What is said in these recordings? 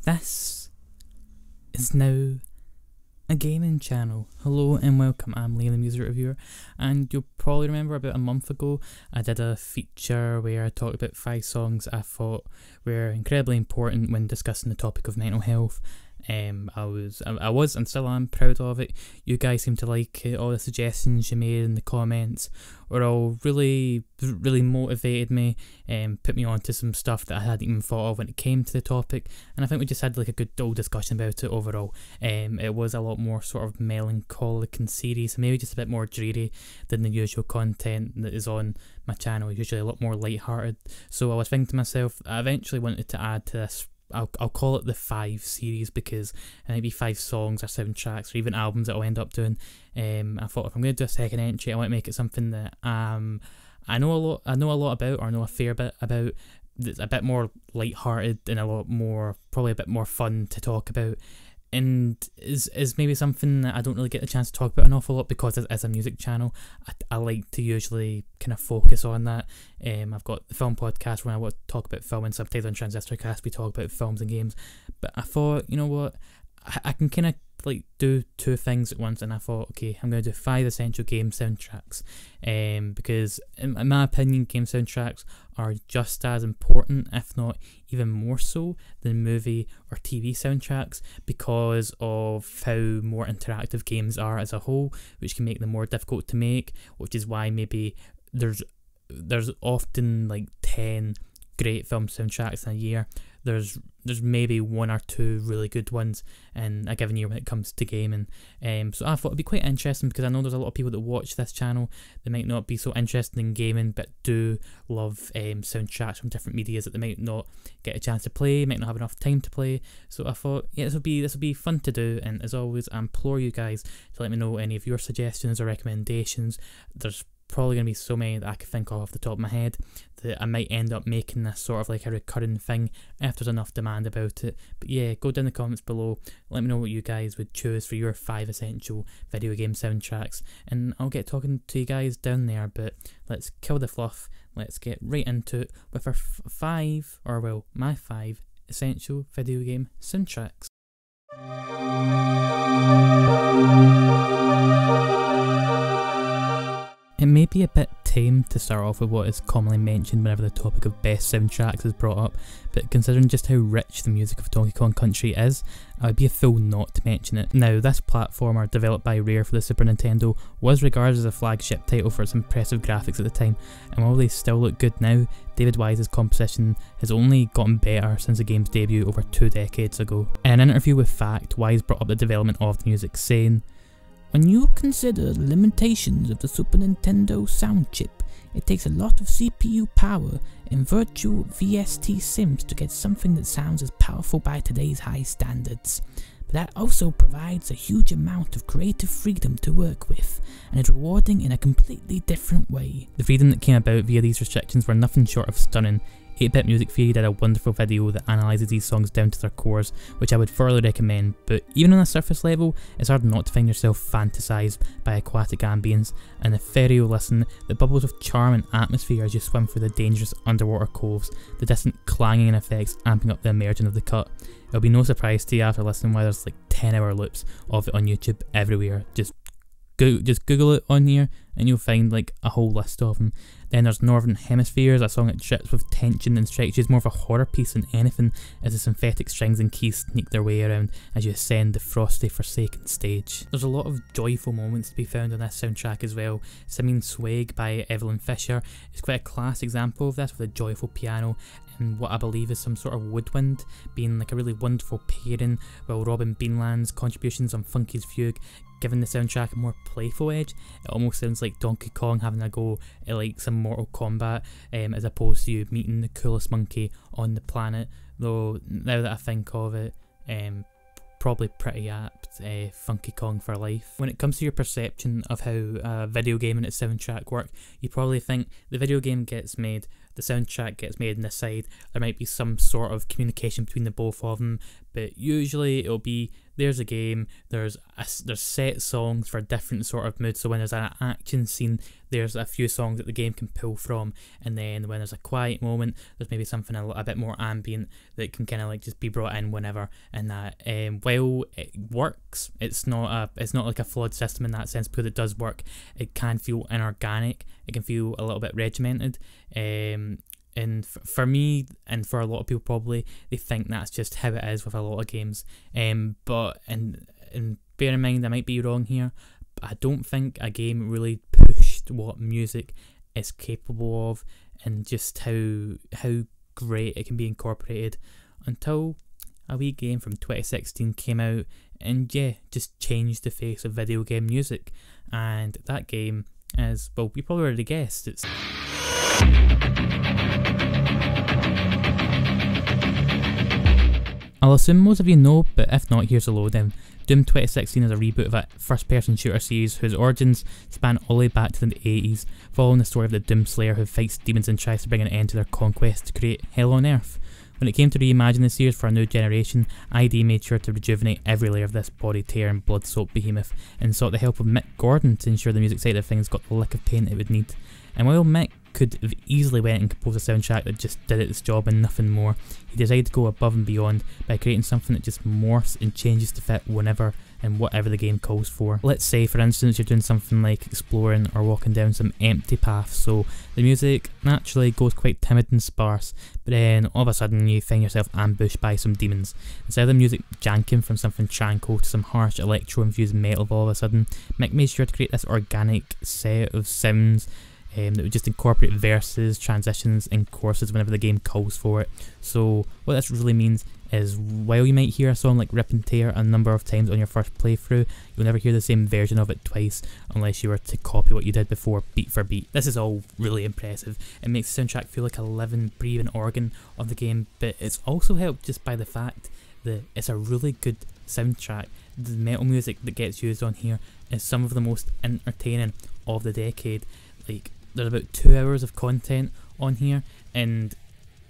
This is now a gaming channel. Hello and welcome, I'm Liam the Music Reviewer, and you'll probably remember about a month ago I did a feature where I talked about 5 songs I thought were incredibly important when discussing the topic of mental health. I was and still am proud of it. You guys seem to like it. All the suggestions you made in the comments were all really motivated me and put me on to some stuff that I hadn't even thought of when it came to the topic, and I think we just had like a good old discussion about it overall. It was a lot more sort of melancholic and serious, maybe just a bit more dreary than the usual content that is on my channel. Usually a lot more light-hearted. So I was thinking to myself, I eventually wanted to add to this, I'll call it the 5 series, because it might be 5 songs or soundtracks or even albums that I'll end up doing. I thought if I'm going to do a second entry, I want to make it something that I know a lot about, or I know a fair bit about, that's a bit more light-hearted and a lot more, probably a bit more fun to talk about, and is maybe something that I don't really get the chance to talk about an awful lot, because as a music channel I like to usually kind of focus on that. I've got the film podcast where I want to talk about film, and Subtitles on Transistor Cast we talk about films and games, but I thought, you know what, I can kind of like do 2 things at once, and I thought, okay, I'm going to do 5 essential game soundtracks, because in my opinion game soundtracks are just as important, if not even more so, than movie or TV soundtracks, because of how more interactive games are as a whole, which can make them more difficult to make, which is why maybe there's often like 10 great film soundtracks in a year. There's maybe 1 or 2 really good ones in a given year when it comes to gaming. So I thought it'd be quite interesting, because I know there's a lot of people that watch this channel that might not be so interested in gaming but do love soundtracks from different medias that they might not get a chance to play, might not have enough time to play. So I thought, yeah, this will be fun to do, and as always I implore you guys to let me know any of your suggestions or recommendations. There's probably going to be so many that I could think of off the top of my head that I might end up making this sort of like a recurring thing if there's enough demand about it. But yeah, go down in the comments below, let me know what you guys would choose for your 5 essential video game soundtracks, and I'll get talking to you guys down there. But let's kill the fluff, let's get right into it with our my 5 essential video game soundtracks. It may be a bit tame to start off with what is commonly mentioned whenever the topic of best soundtracks is brought up, but considering just how rich the music of Donkey Kong Country is, I would be a fool not to mention it. Now, this platformer, developed by Rare for the Super Nintendo, was regarded as a flagship title for its impressive graphics at the time, and while they still look good now, David Wise's composition has only gotten better since the game's debut over 2 decades ago. In an interview with Fact, Wise brought up the development of the music, saying, "When you consider the limitations of the Super Nintendo sound chip, it takes a lot of CPU power and virtual VST sims to get something that sounds as powerful by today's high standards. But that also provides a huge amount of creative freedom to work with, and is rewarding in a completely different way." The freedom that came about via these restrictions were nothing short of stunning. 8-Bit Music Theory did a wonderful video that analyses these songs down to their cores, which I would thoroughly recommend, but even on a surface level, it's hard not to find yourself fantasised by aquatic ambience and ethereal listen that bubbles with charm and atmosphere as you swim through the dangerous underwater coves, the distant clanging effects amping up the immersion of the cut. It'll be no surprise to you after listening why there's like 10-hour loops of it on YouTube everywhere. Just Google it on here and you'll find like a whole list of them. Then there's Northern Hemispheres, a song that drips with tension and strikes you as more of a horror piece than anything, as the synthetic strings and keys sneak their way around as you ascend the frosty forsaken stage. There's a lot of joyful moments to be found on this soundtrack as well. Simeon Swag by Evelyn Fisher is quite a class example of this, with a joyful piano and what I believe is some sort of woodwind being like a really wonderful pairing, while Robin Beanland's contributions on Funky's Fugue giving the soundtrack a more playful edge. It almost sounds like Donkey Kong having a go at like some Mortal Kombat, as opposed to you meeting the coolest monkey on the planet. Though now that I think of it, probably pretty apt, Funky Kong for life. When it comes to your perception of how a video game and its soundtrack work, you probably think the video game gets made, the soundtrack gets made on the side, there might be some sort of communication between the both of them, but usually it'll be, there's a game, there's set songs for different sort of moods. So when there's an action scene, there's a few songs that the game can pull from, and then when there's a quiet moment, there's maybe something a bit more ambient that can kind of like just be brought in whenever. And that while it works, it's not like a flawed system in that sense, because it does work. It can feel inorganic, it can feel a little bit regimented, and for me, and for a lot of people probably, they think that's just how it is with a lot of games. But bear in mind, I might be wrong here, but I don't think a game really pushed what music is capable of, and just how great it can be incorporated, until a wee game from 2016 came out, and yeah, just changed the face of video game music. And that game is, well, you probably already guessed, it's I'll assume most of you know, but if not, here's a lowdown. Doom 2016 is a reboot of a first-person shooter series whose origins span all the way back to the 80s, following the story of the Doom Slayer who fights demons and tries to bring an end to their conquest to create hell on earth. When it came to reimagine the series for a new generation, ID made sure to rejuvenate every layer of this body tear and blood-soaked behemoth, and sought the help of Mick Gordon to ensure the music side of things got the lick of paint it would need. And while Mick could have easily went and composed a soundtrack that just did its job and nothing more, he decided to go above and beyond by creating something that just morphs and changes to fit whenever and whatever the game calls for. Let's say, for instance, you're doing something like exploring or walking down some empty path, so the music naturally goes quite timid and sparse, but then all of a sudden you find yourself ambushed by some demons. Instead of the music janking from something tranquil to some harsh electro-infused metal all of a sudden, Mick made sure to create this organic set of sounds that would just incorporate verses, transitions and choruses whenever the game calls for it. So what this really means is, while you might hear a song like Rip and Tear a number of times on your first playthrough, you'll never hear the same version of it twice unless you were to copy what you did before beat for beat. This is all really impressive. It makes the soundtrack feel like a living, breathing organ of the game, but it's also helped just by the fact that it's a really good soundtrack. The metal music that gets used on here is some of the most entertaining of the decade. Like, there's about 2 hours of content on here, and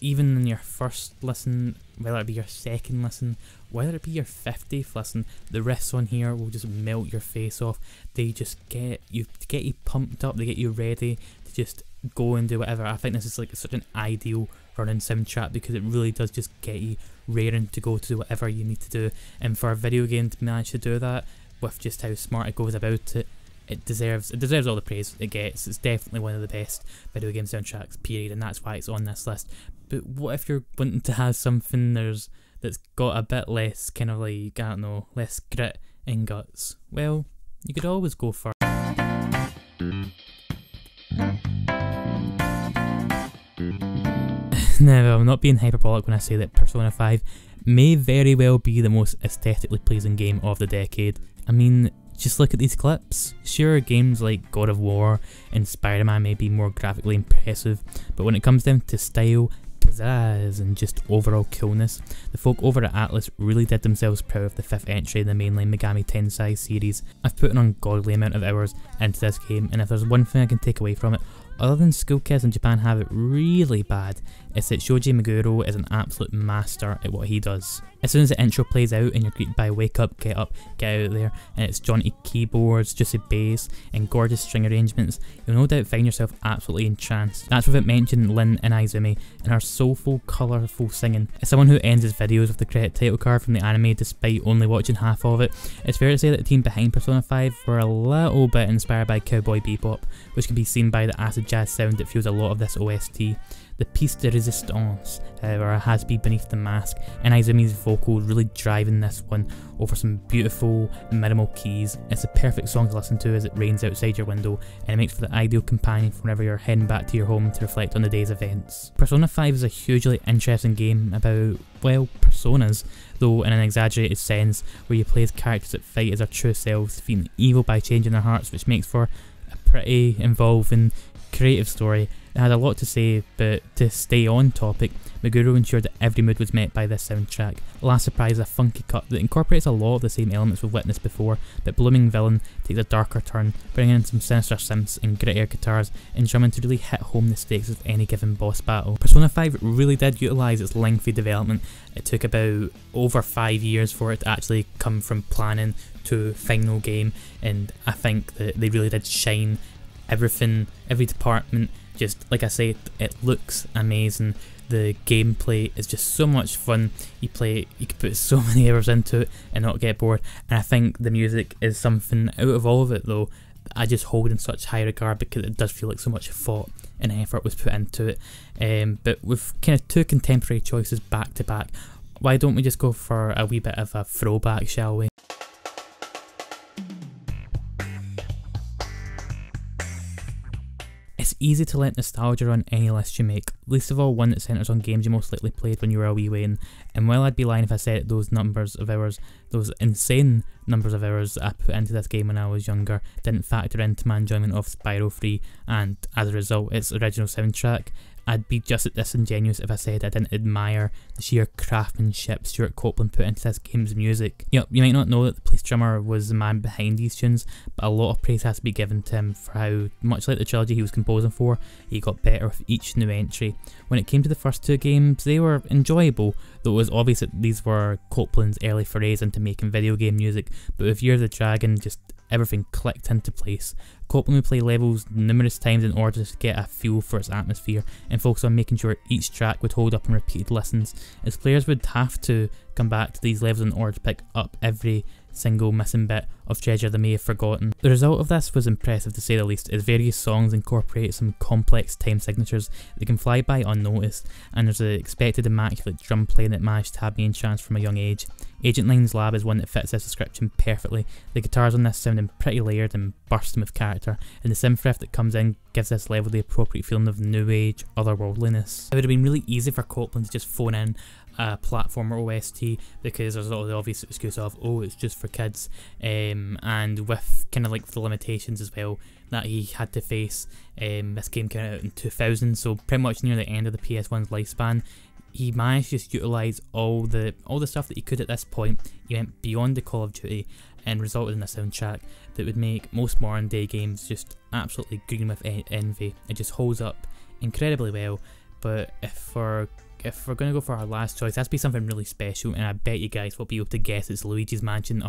even in your first listen, whether it be your second listen, whether it be your 50th listen, the riffs on here will just melt your face off. They just get you pumped up, they get you ready to just go and do whatever. I think this is like such an ideal running soundtrack because it really does just get you raring to go to do whatever you need to do. And for a video game to manage to do that with just how smart it goes about it, it deserves all the praise it gets. It's definitely one of the best video game soundtracks, period, and that's why it's on this list. But what if you're wanting to have something that's got a bit less kind of like, I don't know, less grit and guts? Well, you could always go for Now, I'm not being hyperbolic when I say that Persona 5 may very well be the most aesthetically pleasing game of the decade. I mean, just look at these clips. Sure, games like God of War and Spider-Man may be more graphically impressive, but when it comes down to style, pizzazz and just overall coolness, the folk over at Atlus really did themselves proud of the 5th entry in the mainline Megami Tensei series. I've put an ungodly amount of hours into this game, and if there's one thing I can take away from it, other than school kids in Japan have it really bad, it's that Shoji Meguro is an absolute master at what he does. As soon as the intro plays out and you're greeted by wake up, get out there, and it's jaunty keyboards, juicy bass, and gorgeous string arrangements, you'll no doubt find yourself absolutely entranced. That's without mentioning Lin and Izumi and her soulful, colourful singing. As someone who ends his videos with the credit title card from the anime despite only watching half of it, it's fair to say that the team behind Persona 5 were a little bit inspired by Cowboy Bebop, which can be seen by the acid jazz sound that fuels a lot of this OST. The piece de resistance, however, has to be Beneath the Mask, and Izumi's vocals really driving this one over some beautiful minimal keys. It's a perfect song to listen to as it rains outside your window, and it makes for the ideal companion for whenever you're heading back to your home to reflect on the day's events. Persona 5 is a hugely interesting game about, well, personas, though in an exaggerated sense, where you play as characters that fight as their true selves, defeating evil by changing their hearts, which makes for a pretty involving, creative story. It had a lot to say, but to stay on topic, Meguro ensured that every mood was met by this soundtrack. Last Surprise is a funky cut that incorporates a lot of the same elements we've witnessed before, but Blooming Villain takes a darker turn, bringing in some sinister synths and grittier guitars and drumming to really hit home the stakes of any given boss battle. Persona 5 really did utilise its lengthy development. It took about over 5 years for it to actually come from planning to final game, and I think that they really did shine everything, every department. Just like I say, it looks amazing. The gameplay is just so much fun. You could put so many hours into it and not get bored. And I think the music is something out of all of it though I just hold in such high regard, because it does feel like so much thought and effort was put into it. But with kind of two contemporary choices back to back, why don't we just go for a wee bit of a throwback, shall we? It's easy to let nostalgia run any list you make, least of all one that centres on games you most likely played when you were a wee Wayne. And while I'd be lying if I said those numbers of hours, those insane numbers of hours I put into this game when I was younger, didn't factor into my enjoyment of Spyro 3, and as a result its original soundtrack, I'd be just as disingenuous if I said I didn't admire the sheer craftsmanship Stuart Copeland put into this game's music. You might not know that the police drummer was the man behind these tunes, but a lot of praise has to be given to him for how, much like the trilogy he was composing for, he got better with each new entry. When it came to the first two games, they were enjoyable, though it was obvious that these were Copeland's early forays into making video game music, but with Year of the Dragon, just everything clicked into place. Copeland would play levels numerous times in order to get a feel for its atmosphere and focus on making sure each track would hold up in repeated listens, as players would have to come back to these levels in order to pick up every single missing bit of treasure they may have forgotten. The result of this was impressive to say the least, as various songs incorporate some complex time signatures that can fly by unnoticed, and there's the expected immaculate drum playing that managed to have me entranced from a young age. Agent Line's Lab is one that fits this description perfectly. The guitars on this sounding pretty layered and bursting with character, and the synth riff that comes in gives this level the appropriate feeling of new age otherworldliness. It would have been really easy for Copeland to just phone in a platformer OST, because there's all the obvious excuse of, oh, it's just for kids, and with kind of like the limitations as well that he had to face. This game came out in 2000, so pretty much near the end of the PS1's lifespan. He managed to just utilise all the stuff that he could at this point. He went beyond the Call of Duty and resulted in a soundtrack that would make most modern day games just absolutely green with envy. It just holds up incredibly well, but if we're going to go for our last choice, it has to be something really special, and I bet you guys will be able to guess it's Luigi's Mansion.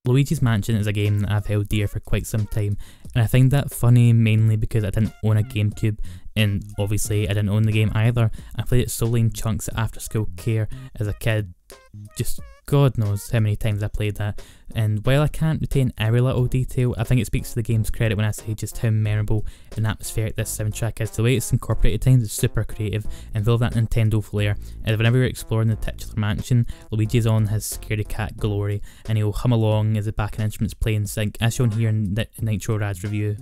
Luigi's Mansion is a game that I've held dear for quite some time, and I find that funny mainly because I didn't own a GameCube, and obviously I didn't own the game either. I played it solely in chunks at after school care as a kid, just God knows how many times I played that, and while I can't retain every little detail, I think it speaks to the game's credit when I say just how memorable and atmospheric this soundtrack is. The way it's incorporated at times is super creative and full of that Nintendo flair, and whenever you're exploring the titular mansion, Luigi's on his scaredy cat glory, and he'll hum along as the backing instruments play in sync, as shown here in Nitro Rad's review.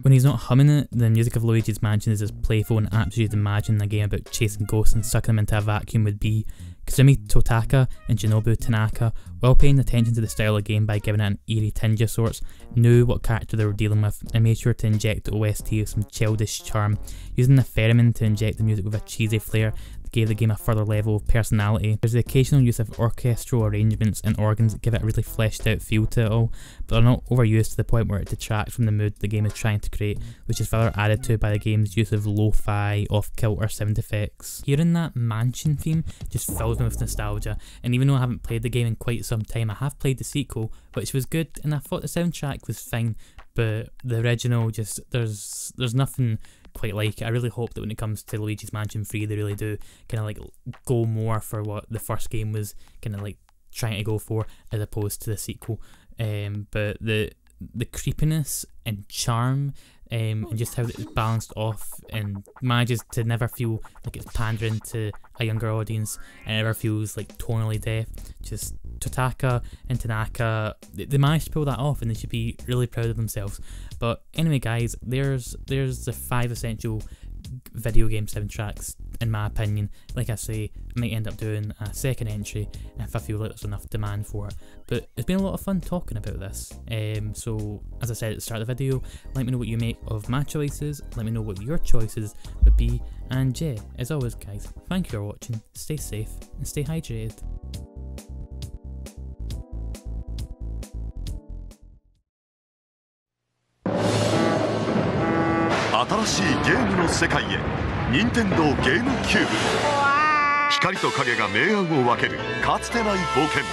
When he's not humming it, the music of Luigi's Mansion is as playful and apt as you'd imagine a game about chasing ghosts and sucking them into a vacuum would be. Kazumi Totaka and Shinobu Tanaka, while paying attention to the style of the game by giving it an eerie tinge of sorts, knew what character they were dealing with and made sure to inject the OST with some childish charm, using the theremin to inject the music with a cheesy flair that gave the game a further level of personality. There's the occasional use of orchestral arrangements and organs that give it a really fleshed out feel to it all, but they're not overused to the point where it detracts from the mood the game is trying to create, which is further added to by the game's use of lo-fi, off-kilter sound effects. Hearing that mansion theme just fills me with nostalgia, and even though I haven't played the game in quite some time, I have played the sequel, which was good, and I thought the soundtrack was fine, but the original, just there's nothing quite like it. I really hope that when it comes to Luigi's Mansion 3, they really do kind of like go more for what the first game was kind of like trying to go for, as opposed to the sequel. But the creepiness and charm, and just how it's balanced off and manages to never feel like it's pandering to a younger audience, and it never feels like tonally deaf. Just Totaka and Tanaka, they managed to pull that off, and they should be really proud of themselves. But anyway guys, there's the 5 essential video game soundtracks in my opinion. Like I say, I might end up doing a second entry if I feel like there's enough demand for it. But it's been a lot of fun talking about this. So as I said at the start of the video, let me know what you make of my choices, let me know what your choices would be, and yeah, as always guys, thank you for watching, stay safe and stay hydrated. 新しいゲームの世界へ、任天堂ゲームキューブ。光と影が明暗を分けるかつてない冒険。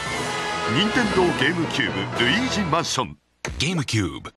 任天堂ゲームキューブルイージマンション。ゲームキューブ